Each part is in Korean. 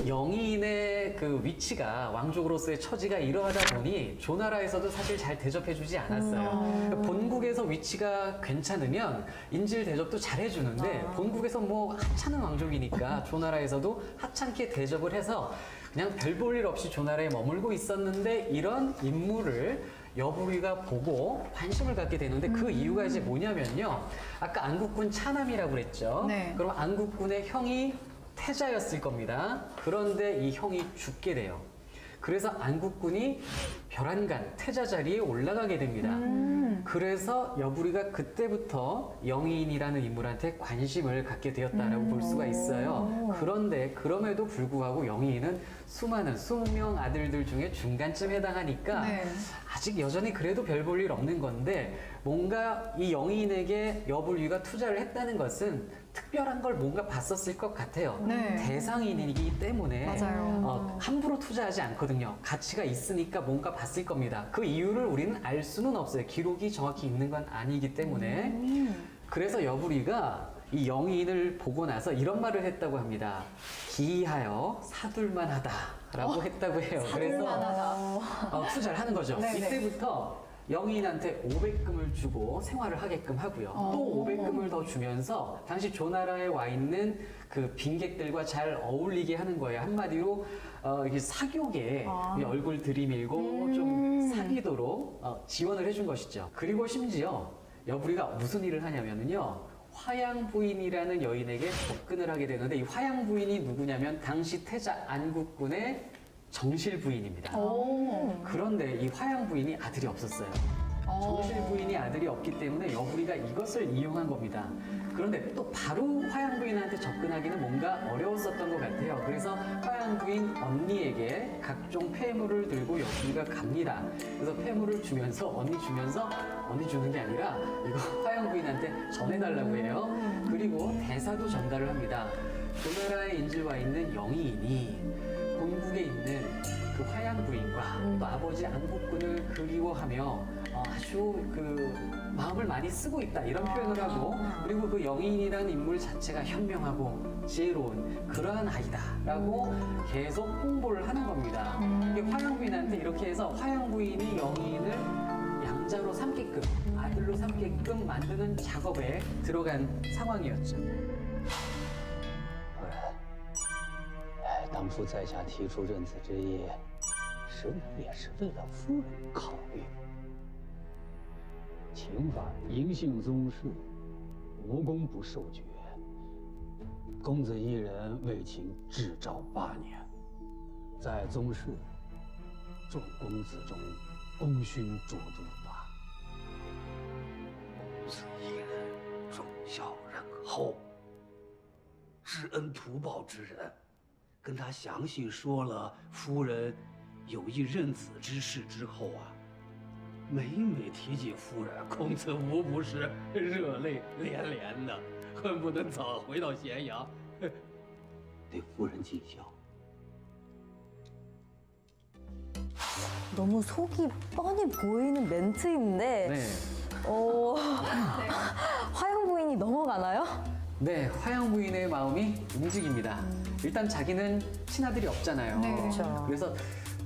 영의인의 그 위치가 왕족으로서의 처지가 이러하다 보니 조나라에서도 사실 잘 대접해주지 않았어요. 본국에서 위치가 괜찮으면 인질 대접도 잘 해주는데 본국에서 뭐 하찮은 왕족이니까 조나라에서도 하찮게 대접을 해서 그냥 별 볼 일 없이 조나라에 머물고 있었는데 이런 인물을 여부리가 보고 관심을 갖게 되는데 그 이유가 이제 뭐냐면요. 아까 안국군 차남이라고 그랬죠. 네. 그럼 안국군의 형이 태자였을 겁니다. 그런데 이 형이 죽게 돼요. 그래서 안국군이 벼란간 태자 자리에 올라가게 됩니다. 그래서 여부리가 그때부터 영의인이라는 인물한테 관심을 갖게 되었다라고 볼 수가 있어요. 그런데 그럼에도 불구하고 영의인은 수많은 20명 아들들 중에 중간쯤 해당하니까 네. 아직 여전히 그래도 별 볼 일 없는 건데 뭔가 이 영의인에게 여부리가 투자를 했다는 것은 특별한 걸 뭔가 봤었을 것 같아요. 네. 대상인이기 때문에 맞아요. 함부로 투자하지 않거든요. 가치가 있으니까 뭔가 봤을 겁니다. 그 이유를 우리는 알 수는 없어요. 기록이 정확히 있는 건 아니기 때문에. 그래서 여부리가 이 영의인을 보고 나서 이런 말을 했다고 합니다. 기이하여 사둘만 하다라고 했다고 해요. 그래서 투자를 하는 거죠. 네네. 이때부터 영의인한테 500금을 주고 생활을 하게끔 하고요. 또 500금을 더 주면서 당시 조나라에 와 있는 그 빈객들과 잘 어울리게 하는 거예요. 한마디로 이게 사교계 얼굴 들이밀고 좀 사귀도록 지원을 해준 것이죠. 그리고 심지어 여부리가 무슨 일을 하냐면요. 화양 부인이라는 여인에게 접근을 하게 되는데 이 화양 부인이 누구냐면 당시 태자 안국군의 정실 부인입니다. 그런데 이 화양 부인이 아들이 없었어요. 정실 부인이 아들이 없기 때문에 여부리가 이것을 이용한 겁니다. 그런데 또 바로 화양 부인한테 접근하기는 뭔가 어려웠었던 것 같아요. 그래서 화양 부인 언니에게 각종 폐물을 들고 여부리가 갑니다. 그래서 폐물을 주면서 언니 주는 게 아니라 이거 화양 부인한테 전해달라고 해요. 그리고 대사도 전달을 합니다. 조나라에 인질와 있는 영의인이 본국에 있는 그 화양 부인과 또 아버지 안국군을 그리워하며 아주 그 마음을 많이 쓰고 있다 이런 표현을 하고 그리고 그 영의인이라는 인물 자체가 현명하고 지혜로운 그러한 아이다라고 계속 홍보를 하는 겁니다. 이게 화양 부인한테 이렇게 해서 화양 부인이 영의인을 양자로 삼게끔 아들로 삼게끔 만드는 작업에 들어간 상황이었죠. 当初在下提出认子之意，实乃也是为了夫人考虑。秦反嬴姓宗室，无功不受爵。公子一人为秦至诏8年，在宗室众公子中功勋卓著吧。公子一人忠孝仁厚，知恩图报之人。 跟他详细说了夫人有意认子之事之后啊，每每提起夫人，公子无不是热泪连连的，恨不能早回到咸阳，对夫人尽孝。 너무 속이 뻔히 보이는 멘트인데 네. 화양 부인이 넘어가나요? 네, 화양 부인의 마음이 움직입니다. 일단 자기는 친아들이 없잖아요. 네. 그렇죠. 그래서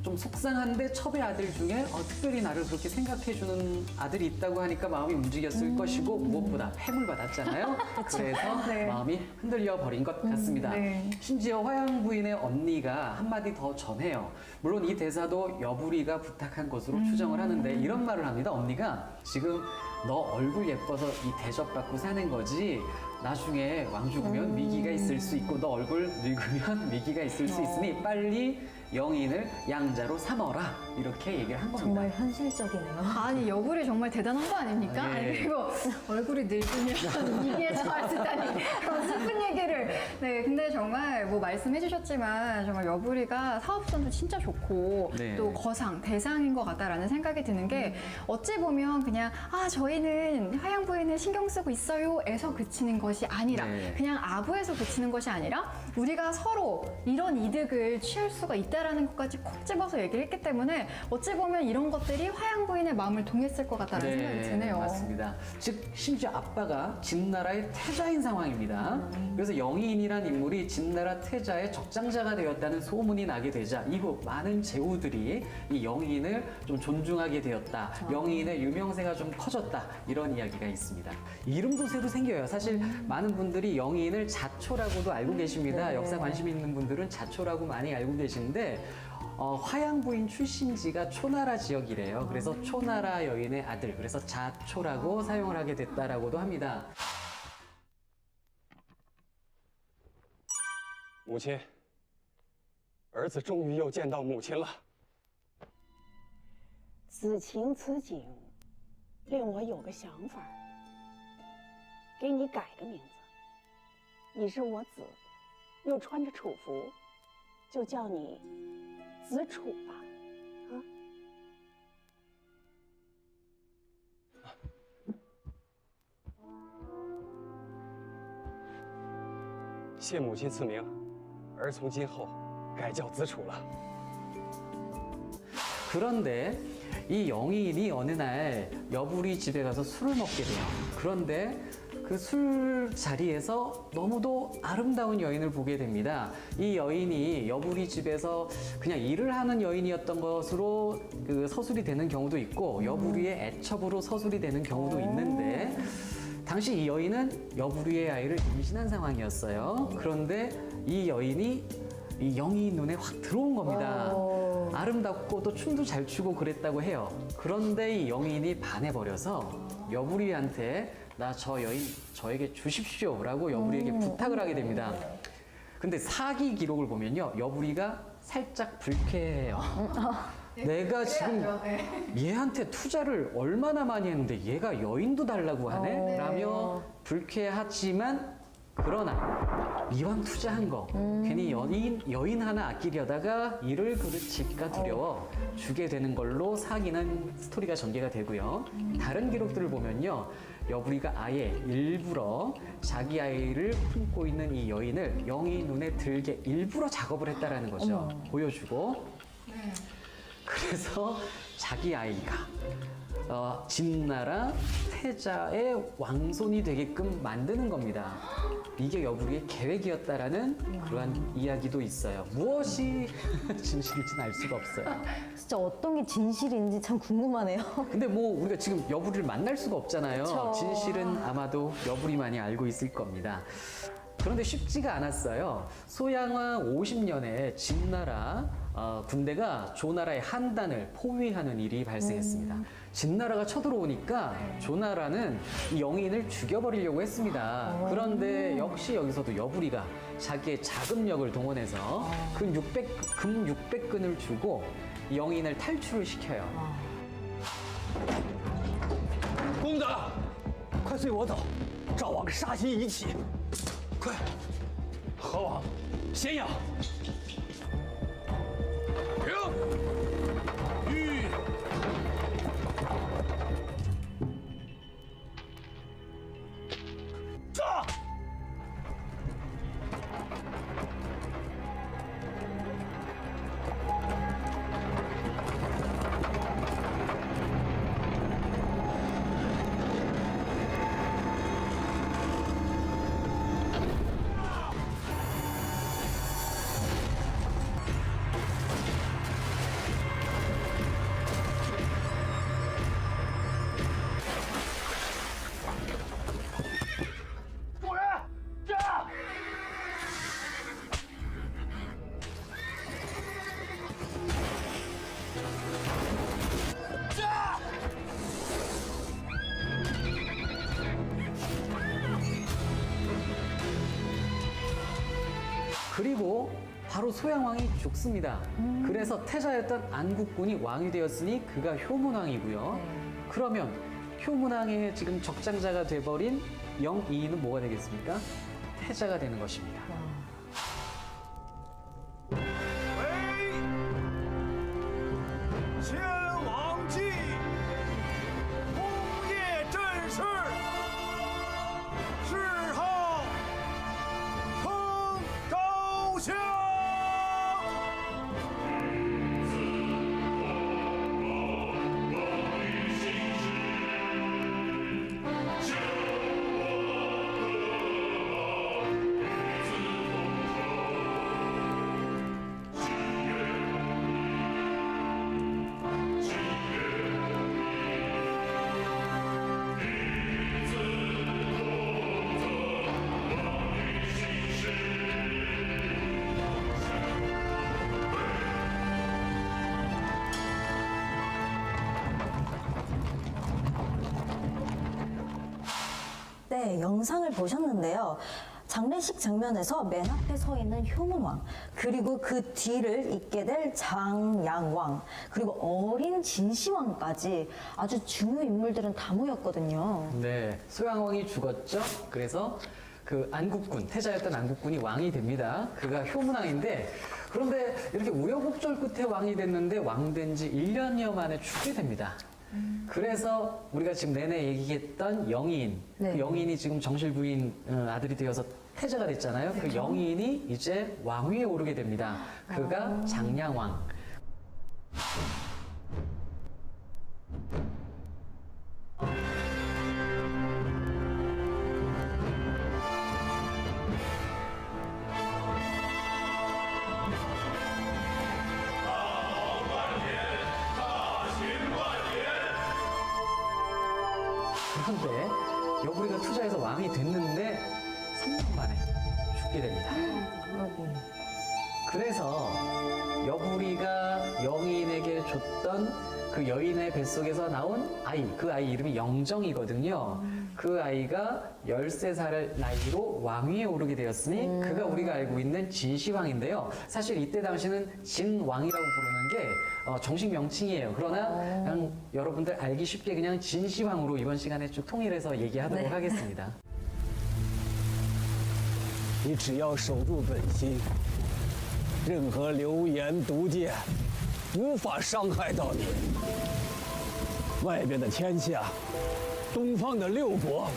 좀 속상한데 첩의 아들 중에 특별히 나를 그렇게 생각해주는 아들이 있다고 하니까 마음이 움직였을 것이고 무엇보다 폐물 받았잖아요. 그래서 네. 마음이 흔들려 버린 것 같습니다. 네. 심지어 화양 부인의 언니가 한마디 더 전해요. 물론 이 대사도 여부리가 부탁한 것으로 추정을 하는데 이런 말을 합니다. 언니가 지금 너 얼굴 예뻐서 이 대접받고 사는 거지 나중에 왕 죽으면 위기가 있을 수 있고 너 얼굴 늙으면 위기가 있을 수 있으니 빨리 영인을 양자로 삼어라 이렇게 얘기를 한 겁니다. 정말 현실적이네요. 아니 여부리 정말 대단한 거 아닙니까? 아, 예. 아니, 그리고 얼굴이 늙으면 이게 처할 수 있다니 그런 슬픈 얘기를. 네, 근데 정말 뭐 말씀해 주셨지만 정말 여부리가 사업성도 진짜 좋고 네. 또 거상, 대상인 것 같다라는 생각이 드는 게 어찌 보면 그냥 저희는 화양 부인을 신경 쓰고 있어요 에서 그치는 것이 아니라 네. 그냥 아부에서 그치는 것이 아니라 우리가 서로 이런 이득을 취할 수가 있다라는 것까지 콕 집어서 얘기를 했기 때문에 어찌 보면 이런 것들이 화양 부인의 마음을 동했을 것 같다는 생각이 드네요. 맞습니다. 즉 심지어 아빠가 진나라의 태자인 상황입니다. 그래서 영의인이란 인물이 진나라 태자의 적장자가 되었다는 소문이 나게 되자 이후 많은 제후들이 이 영의인을 좀 존중하게 되었다. 영의인의 유명세가 좀 커졌다. 이런 이야기가 있습니다. 이름도 새로 생겨요. 사실 많은 분들이 영의인을 자초라고도 알고 계십니다. 역사 관심 있는 분들은 자초라고 많이 알고 계신데 화양 부인 출신지가 초나라 지역이래요. 그래서 초나라 여인의 아들, 그래서 자초라고 사용을 하게 됐다라고도 합니다. 母亲，儿子终于又见到母亲了。此情此景，令我有个想法儿，给你改个名字。你是我子，又穿着楚服，就叫你子楚吧，啊？谢母亲赐名，儿从今后改叫子楚了。 그런데 이 영의인이 어느 날 여부리 집에 가서 술을 먹게 돼요. 그런데 그 술 자리에서 너무도 아름다운 여인을 보게 됩니다. 이 여인이 여부리 집에서 그냥 일을 하는 여인이었던 것으로 그 서술이 되는 경우도 있고 여부리의 애첩으로 서술이 되는 경우도 있는데 당시 이 여인은 여부리의 아이를 임신한 상황이었어요. 그런데 이 여인이 이 영의인 눈에 확 들어온 겁니다. 아름답고 또 춤도 잘 추고 그랬다고 해요. 그런데 이 영의인이 반해버려서 여부리한테 나 저 여인 저에게 주십시오라고 여부리에게 부탁을 하게 됩니다. 근데 사기 기록을 보면요. 여부리가 살짝 불쾌해요. 내가 지금 얘한테 투자를 얼마나 많이 했는데 얘가 여인도 달라고 하네? 라며 불쾌하지만 그러나 이왕 투자한 거 괜히 여인 하나 아끼려다가 이를 그르칠까 두려워 주게 되는 걸로 사기는 스토리가 전개가 되고요. 다른 기록들을 보면요. 여부리가 아예 일부러 자기 아이를 품고 있는 이 여인을 영의 눈에 들게 일부러 작업을 했다라는 거죠. 보여주고. 그래서 자기 아이가 진나라 태자의 왕손이 되게끔 만드는 겁니다. 이게 여부리의 계획이었다라는 그러한 이야기도 있어요. 무엇이 진실일지는 알 수가 없어요. 진짜 어떤 게 진실인지 참 궁금하네요. 근데 뭐 우리가 지금 여부리를 만날 수가 없잖아요. 그쵸. 진실은 아마도 여부리만이 알고 있을 겁니다. 그런데 쉽지가 않았어요. 소양화 50년에 진나라 군대가 조나라의 한단을 포위하는 일이 발생했습니다. 진나라가 쳐들어오니까 조나라는 이 영의인을 죽여버리려고 했습니다. 그런데 역시 여기서도 여부리가 자기의 자금력을 동원해서 금 600근을 주고 이 영의인을 탈출을 시켜요. 公子，快随我走，赵王杀心已起。快，何王，咸阳。停！吁！杀！ 主人，这。 그리고 바로 소양왕이 죽습니다. 그래서 태자였던 안국군이 왕이 되었으니 그가 효문왕이고요. 그러면 효문왕의 지금 적장자가 돼버린 영이인은 뭐가 되겠습니까? 태자가 되는 것입니다. 先王记，功业正事，谥号通昭。 네, 영상을 보셨는데요. 장례식 장면에서 맨 앞에 서 있는 효문왕, 그리고 그 뒤를 잇게 될 장양왕, 그리고 어린 진시황까지 아주 중요 인물들은 다 모였거든요. 네, 소양왕이 죽었죠. 그래서 그 안국군, 태자였던 안국군이 왕이 됩니다. 그가 효문왕인데, 그런데 이렇게 우여곡절 끝에 왕이 됐는데 왕 된 지 1년여 만에 죽게 됩니다. 그래서 우리가 지금 내내 얘기했던 영인, 네. 그 영인이 지금 정실부인 아들이 되어서 태자가 됐잖아요. 그 영인이 이제 왕위에 오르게 됩니다. 그가 장량왕. 그런데 여부리가 투자해서 왕이 됐는데 3년 만에 죽게 됩니다. 그래서 여부리가 영인에게 줬던 그 여인의 뱃속에서 나온 아이, 그 아이 이름이 영정이거든요. 그 아이가 13살의 나이로 왕위에 오르게 되었으니 그가 우리가 알고 있는 진시황인데요. 사실 이때 당시는 진왕이라고 부르는 게 정식 명칭이에요. 그러나 그냥 여러분들 알기 쉽게 그냥 진시황으로 이번 시간에 쭉 통일해서 얘기하도록 하겠습니다. 你只要守住本心，任何流言毒箭无法伤害到你。外边的天下，东方的六国，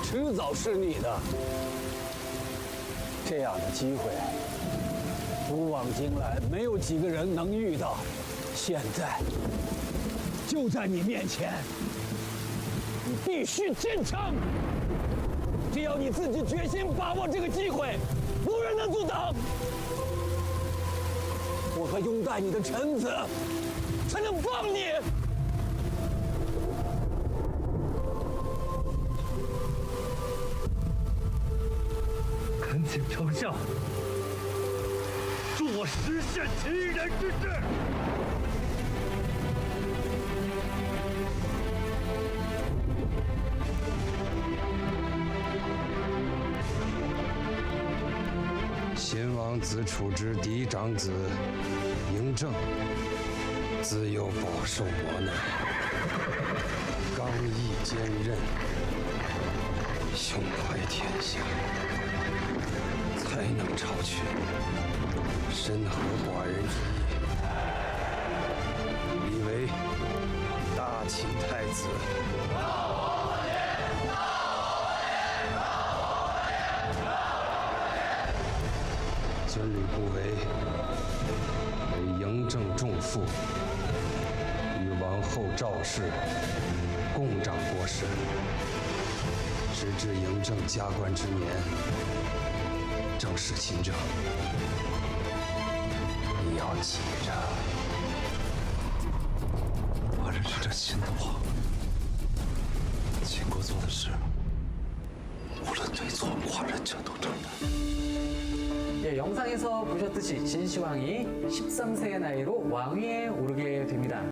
迟早是你的。这样的机会，古往今来没有几个人能遇到，现在就在你面前，你必须坚强。只要你自己决心把握这个机会，无人能阻挡。我和拥戴你的臣子才能帮你。恳请丞相助我实现齐人之志。先王子楚之嫡长子嬴政，自幼饱受磨难，刚毅坚韧，胸怀天下，才能超群，深合寡人之意，立为大秦太子。尊吕不韦为嬴政重父，与王后赵氏共掌国事，直至嬴政加官之年，正式亲政。你要记着，我认识这秦的话，秦国做的事，无论对错，寡人全都承担。 예, 영상에서 보셨듯이 진시황이 13세의 나이로 왕위에 오르게 됩니다.